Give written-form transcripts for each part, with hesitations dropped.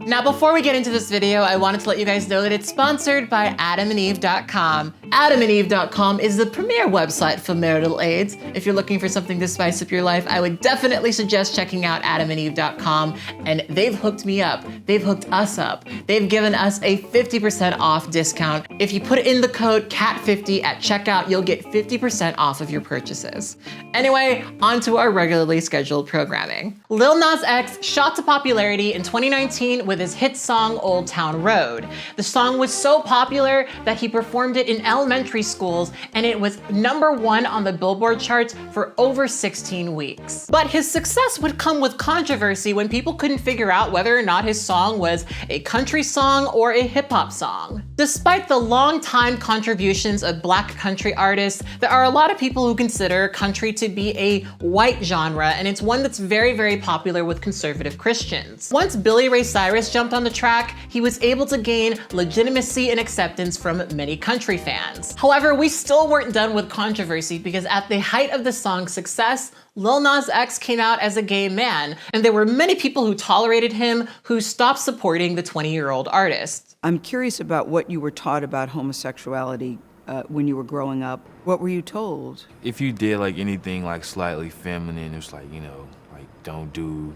Now, before we get into this video, I wanted to let you guys know that it's sponsored by adamandeve.com. Adamandeve.com is the premier website for marital aids. If you're looking for something to spice up your life, I would definitely suggest checking out adamandeve.com. And they've hooked me up. They've hooked us up. They've given us a 50% off discount. If you put in the code CAT50 at checkout, you'll get 50% off of your purchases. Anyway, on to our regularly scheduled programming. Lil Nas X shot to popularity in 2019 with his hit song, Old Town Road. The song was so popular that he performed it in elementary schools, and it was #1 on the Billboard charts for over 16 weeks. But his success would come with controversy when people couldn't figure out whether or not his song was a country song or a hip-hop song. Despite the long-time contributions of Black country artists, there are a lot of people who consider country to be a white genre, and it's one that's very, very popular with conservative Christians. Once Billy Ray Cyrus jumped on the track, he was able to gain legitimacy and acceptance from many country fans. However, we still weren't done with controversy, because at the height of the song's success, Lil Nas X came out as a gay man, and there were many people who tolerated him who stopped supporting the 20-year-old artist. I'm curious about what you were taught about homosexuality when you were growing up. What were you told? If you did like anything like slightly feminine, it was like, you know, like don't do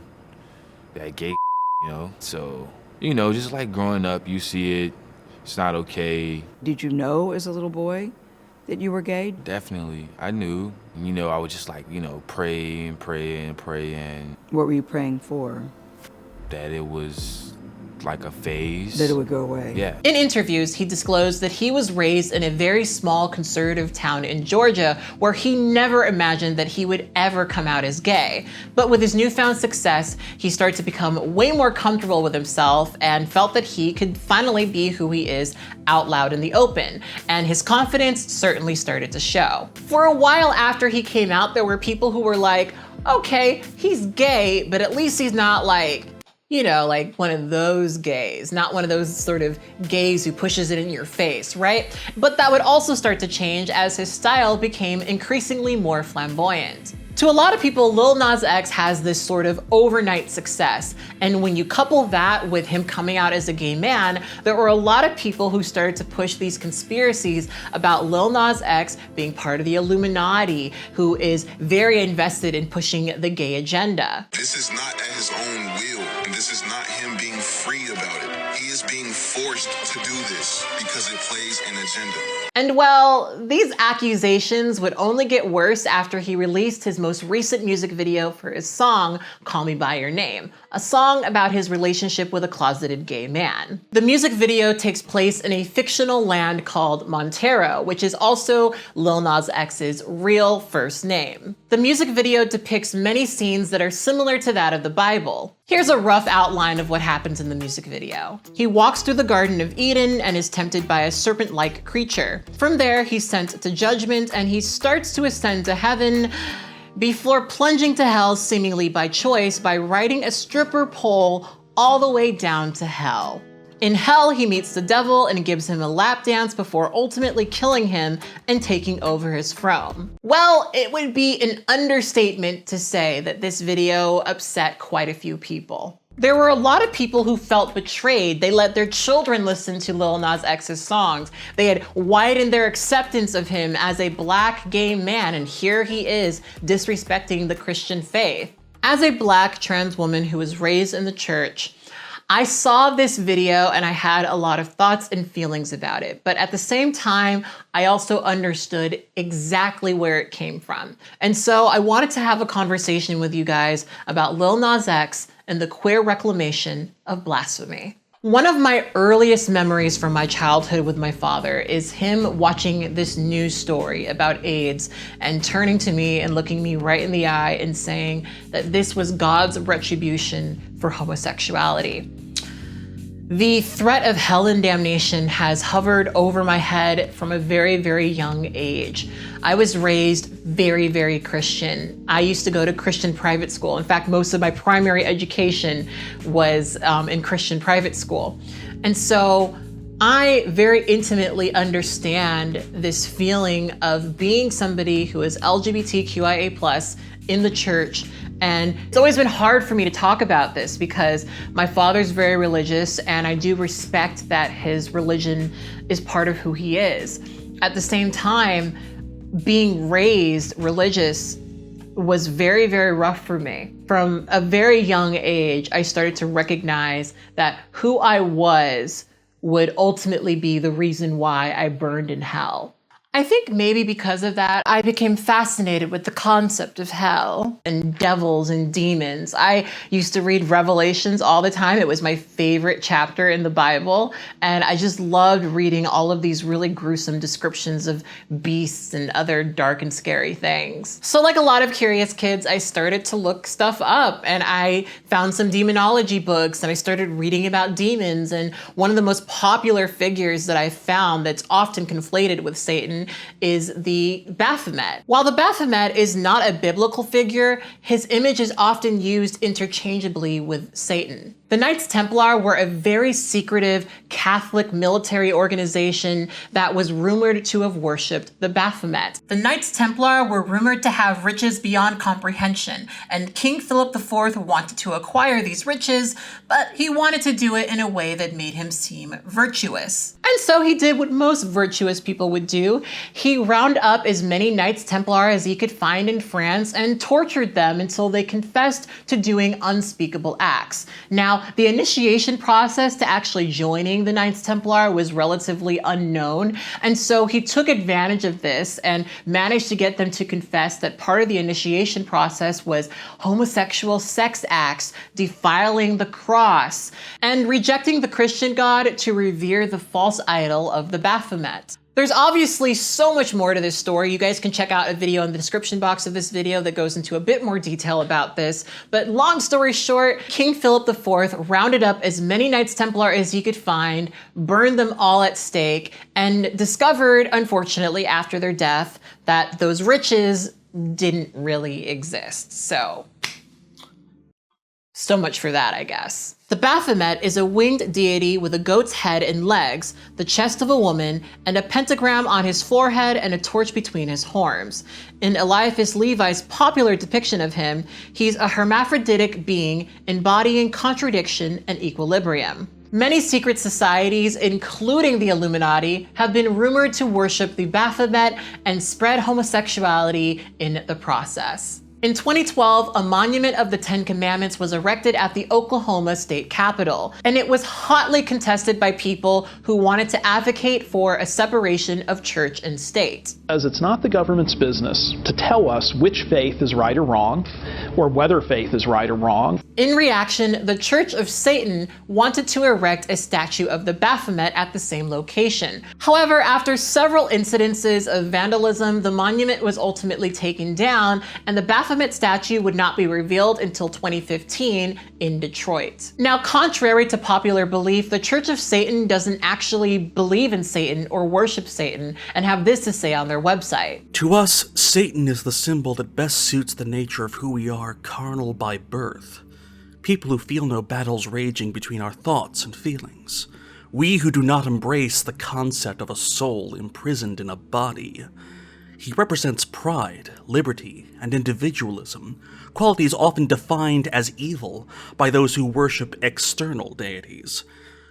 that gay, you know? So, you know, just like growing up, you see it, it's not okay. Did you know as a little boy that you were gay? Definitely, I knew. You know, I would just like, you know, pray and pray and pray, and What were you praying for? that it was like a phase. That it would go away? Yeah. In interviews, he disclosed that he was raised in a very small conservative town in Georgia where he never imagined that he would ever come out as gay. But with his newfound success, he started to become way more comfortable with himself and felt that he could finally be who he is out loud in the open. And his confidence certainly started to show. For a while after he came out, there were people who were like, okay, he's gay, but at least he's not like, you know, like one of those gays, not one of those sort of gays who pushes it in your face, right? But that would also start to change as his style became increasingly more flamboyant. To a lot of people, Lil Nas X has this sort of overnight success. And when you couple that with him coming out as a gay man, there were a lot of people who started to push these conspiracies about Lil Nas X being part of the Illuminati, who is very invested in pushing the gay agenda. This is not at his own will, and this is not him being free about it. He is being forced to do this because it plays an agenda. And well, these accusations would only get worse after he released his most recent music video for his song, Call Me By Your Name, a song about his relationship with a closeted gay man. The music video takes place in a fictional land called Montero, which is also Lil Nas X's real first name. The music video depicts many scenes that are similar to that of the Bible. Here's a rough outline of what happens in the music video. He walks through the Garden of Eden and is tempted by a serpent-like creature. From there, he's sent to judgment and he starts to ascend to heaven before plunging to hell seemingly by choice by riding a stripper pole all the way down to hell. In hell, he meets the devil and gives him a lap dance before ultimately killing him and taking over his throne. Well, it would be an understatement to say that this video upset quite a few people. There were a lot of people who felt betrayed. They let their children listen to Lil Nas X's songs. They had widened their acceptance of him as a Black gay man, and here he is disrespecting the Christian faith. As a Black trans woman who was raised in the church, I saw this video and I had a lot of thoughts and feelings about it. But at the same time, I also understood exactly where it came from. And so I wanted to have a conversation with you guys about Lil Nas X and the queer reclamation of blasphemy. One of my earliest memories from my childhood with my father is him watching this news story about AIDS and turning to me and looking me right in the eye and saying that this was God's retribution for homosexuality. The threat of hell and damnation has hovered over my head from a very, very young age. I was raised very, very Christian. I used to go to Christian private school. In fact, most of my primary education was in Christian private school. And so I very intimately understand this feeling of being somebody who is LGBTQIA+ in the church. And it's always been hard for me to talk about this because my father's very religious and I do respect that his religion is part of who he is. At the same time, being raised religious was very, very rough for me. From a very young age, I started to recognize that who I was would ultimately be the reason why I burned in hell. I think maybe because of that, I became fascinated with the concept of hell and devils and demons. I used to read Revelations all the time. It was my favorite chapter in the Bible. And I just loved reading all of these really gruesome descriptions of beasts and other dark and scary things. So like a lot of curious kids, I started to look stuff up and I found some demonology books and I started reading about demons. And one of the most popular figures that I found that's often conflated with Satan is the Baphomet. While the Baphomet is not a biblical figure, his image is often used interchangeably with Satan. The Knights Templar were a very secretive Catholic military organization that was rumored to have worshipped the Baphomet. The Knights Templar were rumored to have riches beyond comprehension, and King Philip IV wanted to acquire these riches, but he wanted to do it in a way that made him seem virtuous. And so he did what most virtuous people would do. He rounded up as many Knights Templar as he could find in France and tortured them until they confessed to doing unspeakable acts. Now, the initiation process to actually joining the Knights Templar was relatively unknown, and so he took advantage of this and managed to get them to confess that part of the initiation process was homosexual sex acts, defiling the cross, and rejecting the Christian God to revere the false idol of the Baphomet. There's obviously so much more to this story. You guys can check out a video in the description box of this video that goes into a bit more detail about this. But long story short, King Philip IV rounded up as many Knights Templar as he could find, burned them all at stake, and discovered, unfortunately, after their death, that those riches didn't really exist. So much for that, I guess. The Baphomet is a winged deity with a goat's head and legs, the chest of a woman, and a pentagram on his forehead and a torch between his horns. In Eliphas Levi's popular depiction of him, he's a hermaphroditic being embodying contradiction and equilibrium. Many secret societies, including the Illuminati, have been rumored to worship the Baphomet and spread homosexuality in the process. In 2012, a monument of the Ten Commandments was erected at the Oklahoma state capitol, and it was hotly contested by people who wanted to advocate for a separation of church and state. As it's not the government's business to tell us which faith is right or wrong, or whether faith is right or wrong. In reaction, the Church of Satan wanted to erect a statue of the Baphomet at the same location. However, after several incidences of vandalism, the monument was ultimately taken down, and the Baphomet statue would not be revealed until 2015 in Detroit. Now, contrary to popular belief, the Church of Satan doesn't actually believe in Satan or worship Satan, and have this to say on their website. To us, Satan is the symbol that best suits the nature of who we are, carnal by birth. People who feel no battles raging between our thoughts and feelings. We who do not embrace the concept of a soul imprisoned in a body. He represents pride, liberty, and individualism, qualities often defined as evil by those who worship external deities,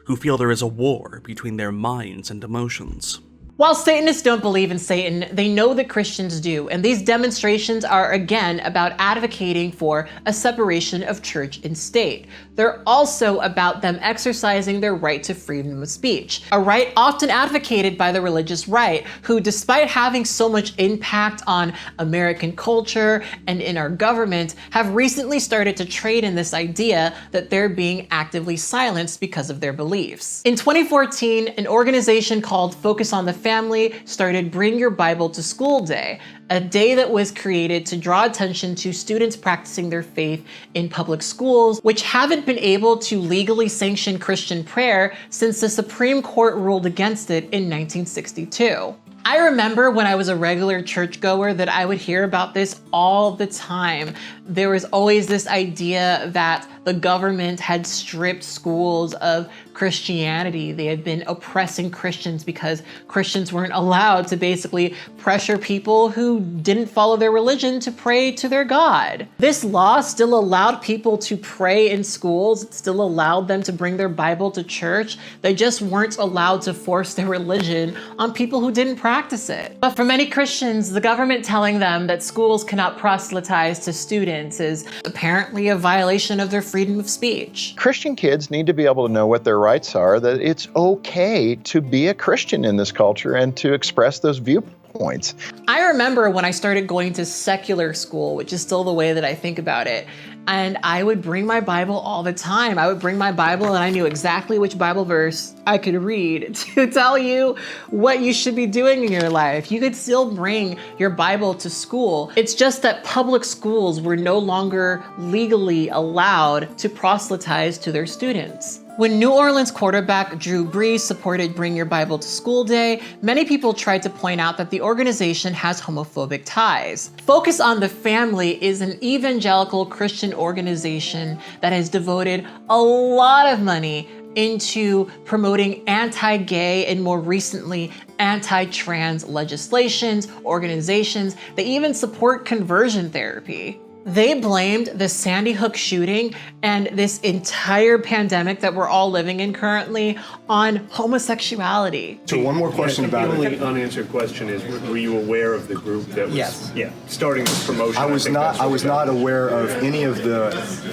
who feel there is a war between their minds and emotions. While Satanists don't believe in Satan, they know that Christians do, and these demonstrations are again about advocating for a separation of church and state. They're also about them exercising their right to freedom of speech, a right often advocated by the religious right, who, despite having so much impact on American culture and in our government, have recently started to trade in this idea that they're being actively silenced because of their beliefs. In 2014, an organization called Focus on the Family started Bring Your Bible to School Day, a day that was created to draw attention to students practicing their faith in public schools, which haven't been able to legally sanction Christian prayer since the Supreme Court ruled against it in 1962. I remember when I was a regular churchgoer that I would hear about this all the time. there was always this idea that the government had stripped schools of Christianity. They had been oppressing Christians because Christians weren't allowed to basically pressure people who didn't follow their religion to pray to their God. This law still allowed people to pray in schools. It still allowed them to bring their Bible to church. They just weren't allowed to force their religion on people who didn't practice it. But for many Christians, the government telling them that schools cannot proselytize to students is apparently a violation of their freedom of speech. Christian kids need to be able to know what their rights are, that it's okay to be a Christian in this culture and to express those viewpoints. I remember when I started going to secular school, which is still the way that I think about it, and I would bring my Bible all the time. I would bring my Bible and I knew exactly which Bible verse I could read to tell you what you should be doing in your life. You could still bring your Bible to school. It's just that public schools were no longer legally allowed to proselytize to their students. When New Orleans quarterback Drew Brees supported Bring Your Bible to School Day, many people tried to point out that the organization has homophobic ties. Focus on the Family is an evangelical Christian organization that has devoted a lot of money into promoting anti-gay and more recently anti-trans legislations, organizations. They even support conversion therapy. They blamed the Sandy Hook shooting and this entire pandemic that we're all living in currently on homosexuality. So one more question about it. The only unanswered question is, were you aware of the group that was starting this promotion? I was not aware of any of the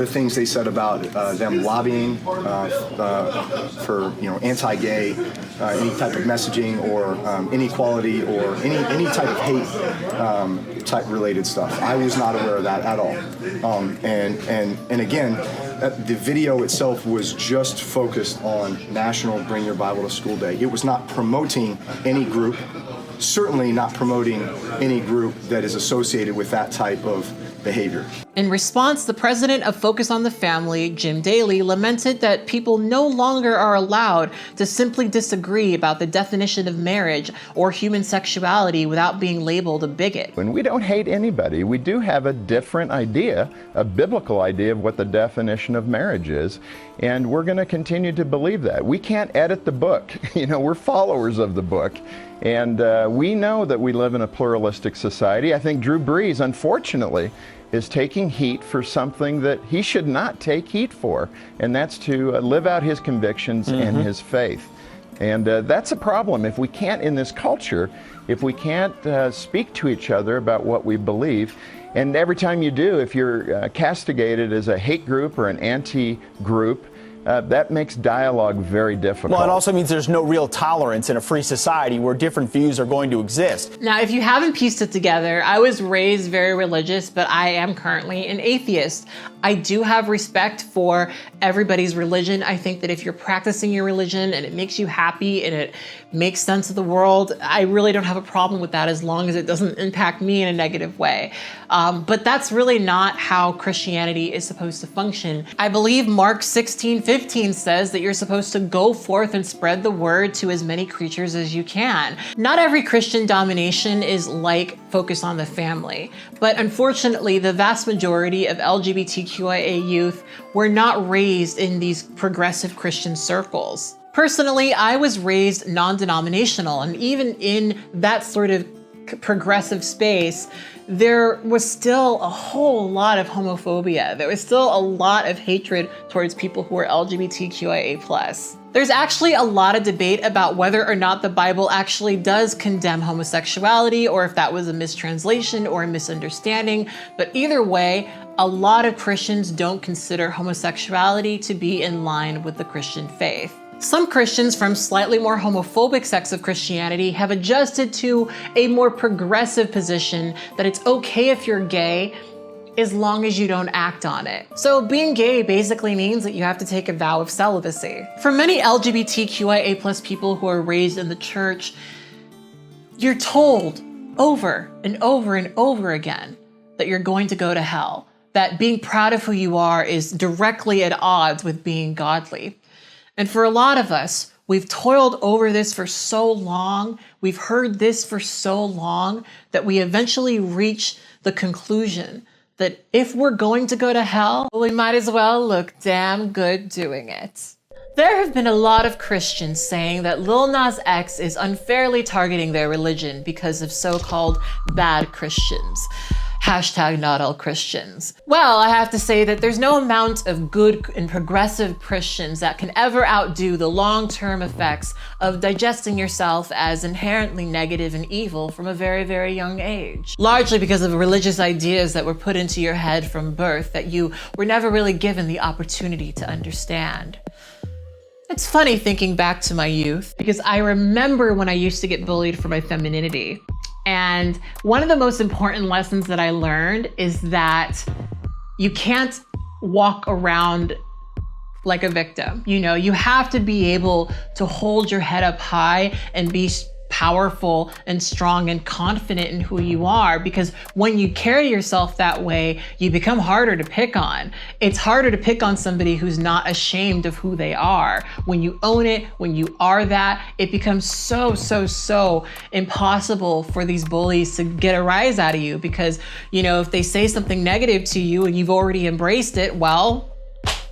things they said about them lobbying for anti-gay, any type of messaging or inequality or any type of hate type related stuff. I was not aware of that at all. And again, the video itself was just focused on National Bring Your Bible to School Day. It was not promoting any group, certainly not promoting any group that is associated with that type of behavior. In response, the president of Focus on the Family, Jim Daly, lamented that people no longer are allowed to simply disagree about the definition of marriage or human sexuality without being labeled a bigot. When we don't hate anybody, we do have a different idea, a biblical idea of what the definition of marriage is, and we're going to continue to believe that. We can't edit the book. We're followers of the book. And we know that we live in a pluralistic society. I think Drew Brees, unfortunately, is taking heat for something that he should not take heat for, and that's to live out his convictions and his faith. And that's a problem. If we can't, in this culture, if we can't speak to each other about what we believe, and every time you do, if you're castigated as a hate group or an anti-group, that makes dialogue very difficult. Well, it also means there's no real tolerance in a free society where different views are going to exist. Now, if you haven't pieced it together, I was raised very religious, but I am currently an atheist. I do have respect for everybody's religion. I think that if you're practicing your religion and it makes you happy and it makes sense of the world, I really don't have a problem with that as long as it doesn't impact me in a negative way. But that's really not how Christianity is supposed to function. I believe Mark 16:15 says that you're supposed to go forth and spread the word to as many creatures as you can. Not every Christian domination is like Focus on the Family, but unfortunately, the vast majority of LGBTQIA youth were not raised in these progressive Christian circles. Personally, I was raised non-denominational, and even in that sort of progressive space, there was still a whole lot of homophobia. There was still a lot of hatred towards people who were LGBTQIA+. There's actually a lot of debate about whether or not the Bible actually does condemn homosexuality, or if that was a mistranslation or a misunderstanding. But either way, a lot of Christians don't consider homosexuality to be in line with the Christian faith. Some Christians from slightly more homophobic sects of Christianity have adjusted to a more progressive position that it's okay if you're gay as long as you don't act on it. So being gay basically means that you have to take a vow of celibacy. For many LGBTQIA+ people who are raised in the church, you're told over and over and over again that you're going to go to hell, that being proud of who you are is directly at odds with being godly. And for a lot of us, we've toiled over this for so long, we've heard this for so long, that we eventually reach the conclusion that if we're going to go to hell, we might as well look damn good doing it. There have been a lot of Christians saying that Lil Nas X is unfairly targeting their religion because of so-called bad Christians. Hashtag not all Christians. Well, I have to say that there's no amount of good and progressive Christians that can ever outdo the long-term effects of digesting yourself as inherently negative and evil from a very, very young age. Largely because of religious ideas that were put into your head from birth that you were never really given the opportunity to understand. It's funny thinking back to my youth because I remember when I used to get bullied for my femininity. And one of the most important lessons that I learned is that you can't walk around like a victim. You know, you have to be able to hold your head up high and be powerful and strong and confident in who you are, because when you carry yourself that way, you become harder to pick on. It's harder to pick on somebody who's not ashamed of who they are. When you own it, when you are that, it becomes so impossible for these bullies to get a rise out of you, because, you know, if they say something negative to you and you've already embraced it, well,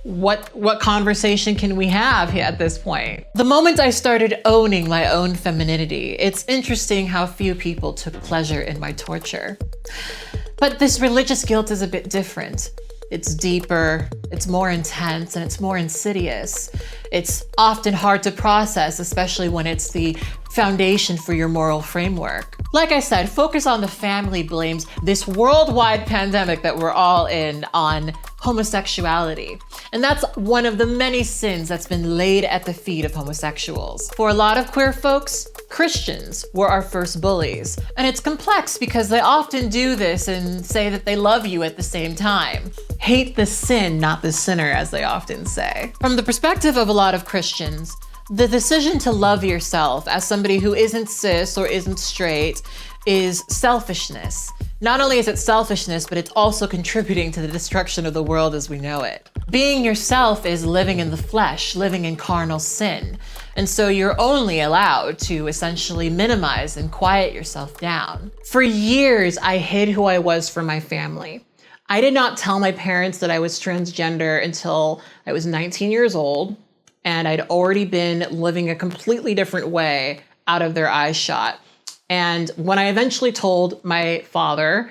what conversation can we have here at this point? The moment I started owning my own femininity, it's interesting how few people took pleasure in my torture. But this religious guilt is a bit different. It's deeper, it's more intense, and it's more insidious. It's often hard to process, especially when it's the foundation for your moral framework. Like I said, focus on the family blames this worldwide pandemic that we're all in on homosexuality. And that's one of the many sins that's been laid at the feet of homosexuals. For a lot of queer folks, Christians were our first bullies. And it's complex because they often do this and say that they love you at the same time. Hate the sin, not the sinner, as they often say. From the perspective of a lot of Christians, the decision to love yourself as somebody who isn't cis or isn't straight is selfishness. Not only is it selfishness, but it's also contributing to the destruction of the world as we know it. Being yourself is living in the flesh, living in carnal sin. And so you're only allowed to essentially minimize and quiet yourself down. For years, I hid who I was from my family. I did not tell my parents that I was transgender until I was 19 years old, and I'd already been living a completely different way out of their eyes shot. And when I eventually told my father,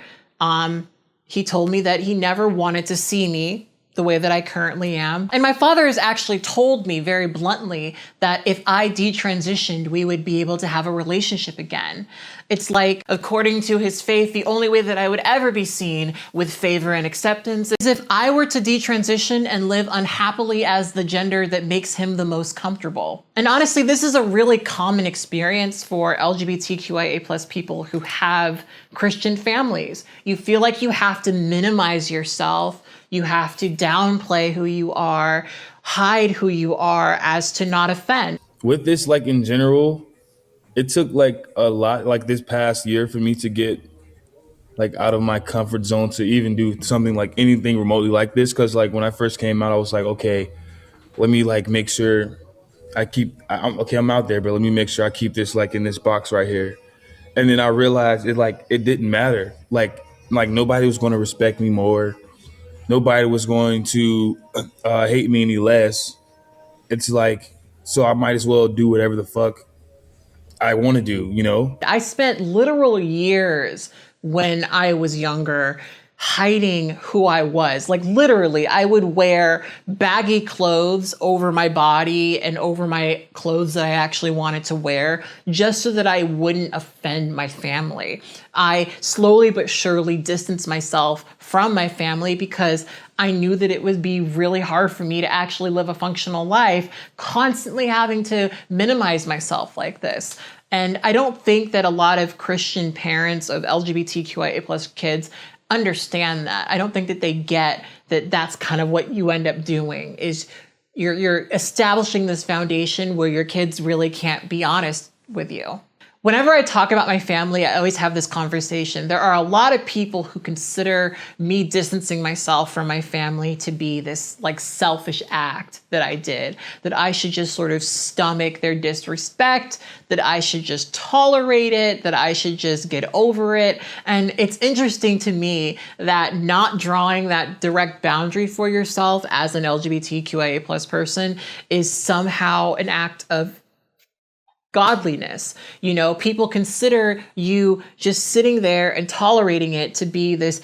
he told me that he never wanted to see me the way that I currently am. And my father has actually told me very bluntly that if I detransitioned, we would be able to have a relationship again. It's like, according to his faith, the only way that I would ever be seen with favor and acceptance is if I were to detransition and live unhappily as the gender that makes him the most comfortable. And honestly, this is a really common experience for LGBTQIA+ people who have Christian families. You feel like you have to minimize yourself. You have to downplay who you are, hide who you are as to not offend. With this, like in general, it took like a lot, like this past year for me to get like out of my comfort zone to even do something like anything remotely like this. Cause like when I first came out, I was like, okay, let me like make sure I'm out there, but let me make sure I keep this like in this box right here. And then I realized it didn't matter. Like nobody was going to respect me more. Nobody was going to hate me any less. It's like, so I might as well do whatever the fuck I want to do, you know? I spent literal years when I was younger hiding who I was. Like literally, I would wear baggy clothes over my body and over my clothes that I actually wanted to wear just so that I wouldn't offend my family. I slowly but surely distanced myself from my family because I knew that it would be really hard for me to actually live a functional life, constantly having to minimize myself like this. And I don't think that a lot of Christian parents of LGBTQIA+ kids understand that. I don't think that they get that that's kind of what you end up doing is you're establishing this foundation where your kids really can't be honest with you. Whenever I talk about my family, I always have this conversation. There are a lot of people who consider me distancing myself from my family to be this like selfish act that I did, that I should just sort of stomach their disrespect, that I should just tolerate it, that I should just get over it. And it's interesting to me that not drawing that direct boundary for yourself as an LGBTQIA+ person is somehow an act of godliness. You know, people consider you just sitting there and tolerating it to be this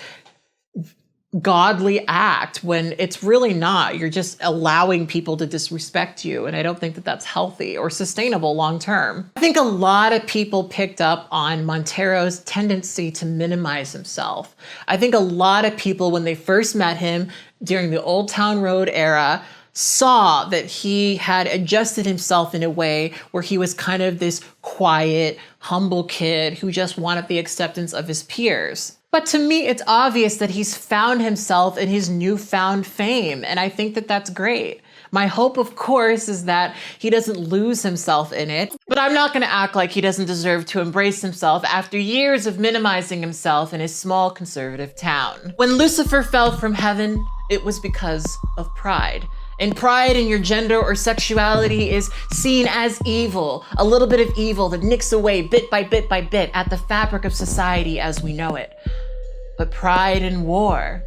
godly act when it's really not. You're just allowing people to disrespect you. And I don't think that that's healthy or sustainable long term. I think a lot of people picked up on Montero's tendency to minimize himself. I think a lot of people, when they first met him during the Old Town Road era, saw that he had adjusted himself in a way where he was kind of this quiet, humble kid who just wanted the acceptance of his peers. But to me, it's obvious that he's found himself in his newfound fame, and I think that that's great. My hope, of course, is that he doesn't lose himself in it, but I'm not gonna act like he doesn't deserve to embrace himself after years of minimizing himself in his small conservative town. When Lucifer fell from heaven, it was because of pride. And pride in your gender or sexuality is seen as evil, a little bit of evil that nicks away bit by bit by bit at the fabric of society as we know it. But pride in war,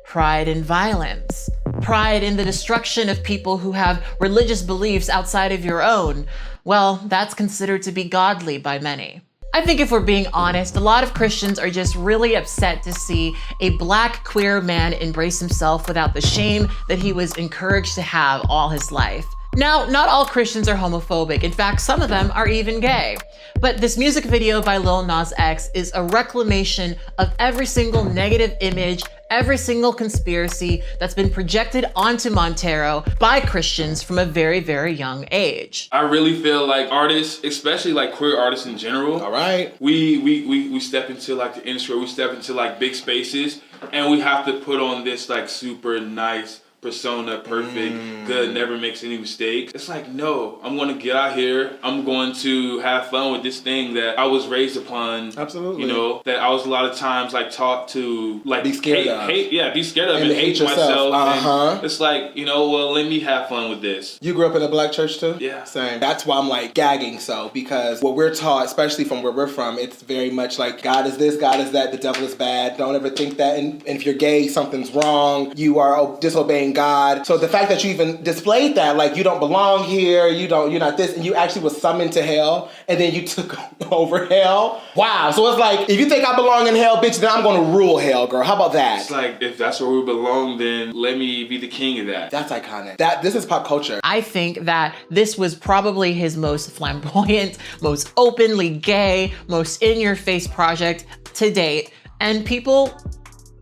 pride in violence, pride in the destruction of people who have religious beliefs outside of your own, well, that's considered to be godly by many. I think if we're being honest, a lot of Christians are just really upset to see a Black queer man embrace himself without the shame that he was encouraged to have all his life. Now, not all Christians are homophobic. In fact, some of them are even gay. But this music video by Lil Nas X is a reclamation of every single negative image, every single conspiracy that's been projected onto Montero by Christians from a very, very young age. I really feel like artists, especially like queer artists in general, all right, we step into like the industry, we step into like big spaces, and we have to put on this like super nice persona, perfect, good, never makes any mistakes. It's like, no, I'm going to get out here. I'm going to have fun with this thing that I was raised upon. Absolutely. You know, that I was a lot of times like taught to like be scared of. be scared of and hate yourself. And it's like, you know, well, let me have fun with this. You grew up in a Black church too? Yeah. Same. That's why I'm like gagging so, because what we're taught, especially from where we're from, it's very much like God is this, God is that, the devil is bad. Don't ever think that. And if you're gay, something's wrong. You are disobeying God. So the fact that you even displayed that, like you don't belong here, you're not this, and you actually was summoned to hell, and then you took over hell. Wow. So it's like, if you think I belong in hell, bitch, then I'm gonna rule hell, girl. How about that? It's like, if that's where we belong, then let me be the king of that. That's iconic. This is pop culture. I think that this was probably his most flamboyant, most openly gay, most in-your-face project to date, and people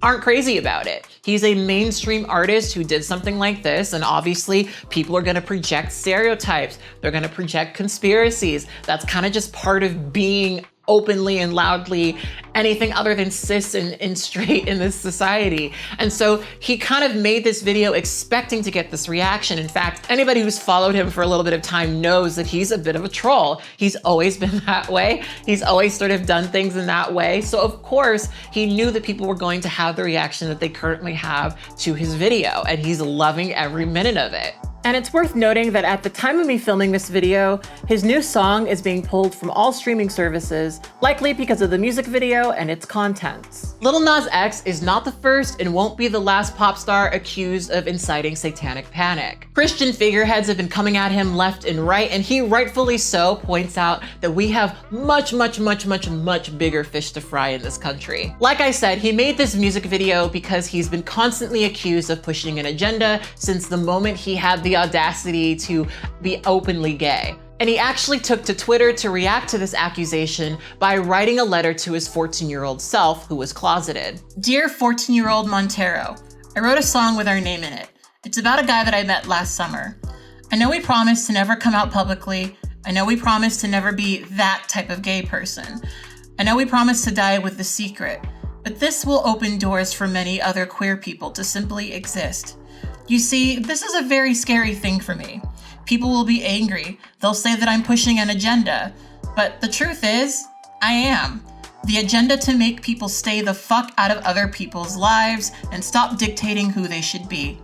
aren't crazy about it. He's a mainstream artist who did something like this, and obviously people are gonna project stereotypes. They're gonna project conspiracies. That's kind of just part of being openly and loudly anything other than cis and straight in this society. And so he kind of made this video expecting to get this reaction. In fact, anybody who's followed him for a little bit of time knows that he's a bit of a troll. He's always been that way. He's always sort of done things in that way. So of course, he knew that people were going to have the reaction that they currently have to his video, and he's loving every minute of it. And it's worth noting that at the time of me filming this video, his new song is being pulled from all streaming services, likely because of the music video and its contents. Lil Nas X is not the first and won't be the last pop star accused of inciting satanic panic. Christian figureheads have been coming at him left and right, and he rightfully so points out that we have much bigger fish to fry in this country. Like I said, he made this music video because he's been constantly accused of pushing an agenda since the moment he had the audacity to be openly gay. And he actually took to Twitter to react to this accusation by writing a letter to his 14-year-old self who was closeted. Dear 14-year-old Montero, I wrote a song with our name in it. It's about a guy that I met last summer. I know we promised to never come out publicly. I know we promised to never be that type of gay person. I know we promised to die with the secret, but this will open doors for many other queer people to simply exist. You see, this is a very scary thing for me. People will be angry. They'll say that I'm pushing an agenda. But the truth is, I am. The agenda to make people stay the fuck out of other people's lives and stop dictating who they should be.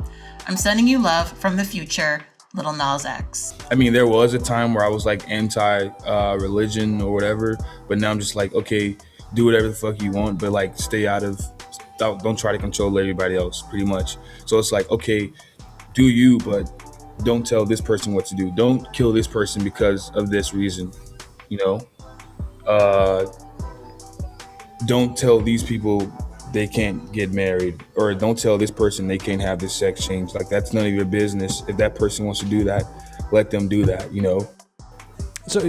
I'm sending you love from the future, Lil Nas X. I mean, there was a time where I was like anti-religion or whatever, but now I'm just like, okay, do whatever the fuck you want, but like stay out of, don't try to control everybody else, pretty much. So it's like, okay, do you, but don't tell this person what to do. Don't kill this person because of this reason, you know? Don't tell these people they can't get married, or don't tell this person they can't have this sex change. Like, that's none of your business. If that person wants to do that, let them do that, you know? So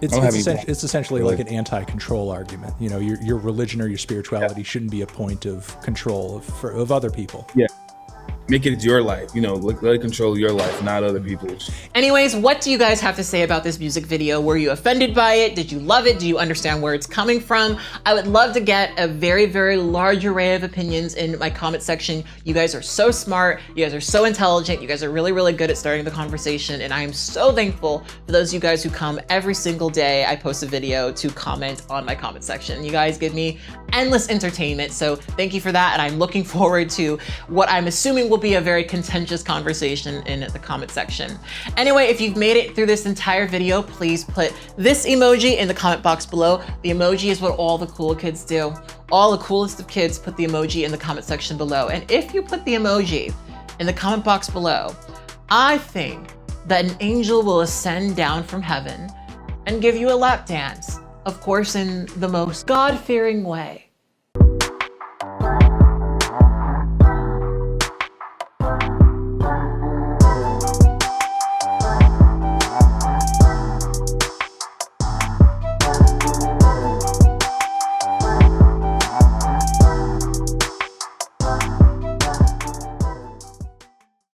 it's essentially like an anti-control argument. You know, your religion or your spirituality shouldn't be a point of control of other people. Yeah. Make it your life, you know, let it control your life, not other people's. Anyways, what do you guys have to say about this music video? Were you offended by it? Did you love it? Do you understand where it's coming from? I would love to get a very, very large array of opinions in my comment section. You guys are so smart. You guys are so intelligent. You guys are really, really good at starting the conversation. And I am so thankful for those of you guys who come every single day I post a video to comment on my comment section. You guys give me endless entertainment. So thank you for that. And I'm looking forward to what I'm assuming will be a very contentious conversation in the comment section. Anyway, if you've made it through this entire video, please put this emoji in the comment box below. The emoji is what all the cool kids do. All the coolest of kids put the emoji in the comment section below. And if you put the emoji in the comment box below, I think that an angel will ascend down from heaven and give you a lap dance. Of course, in the most God-fearing way.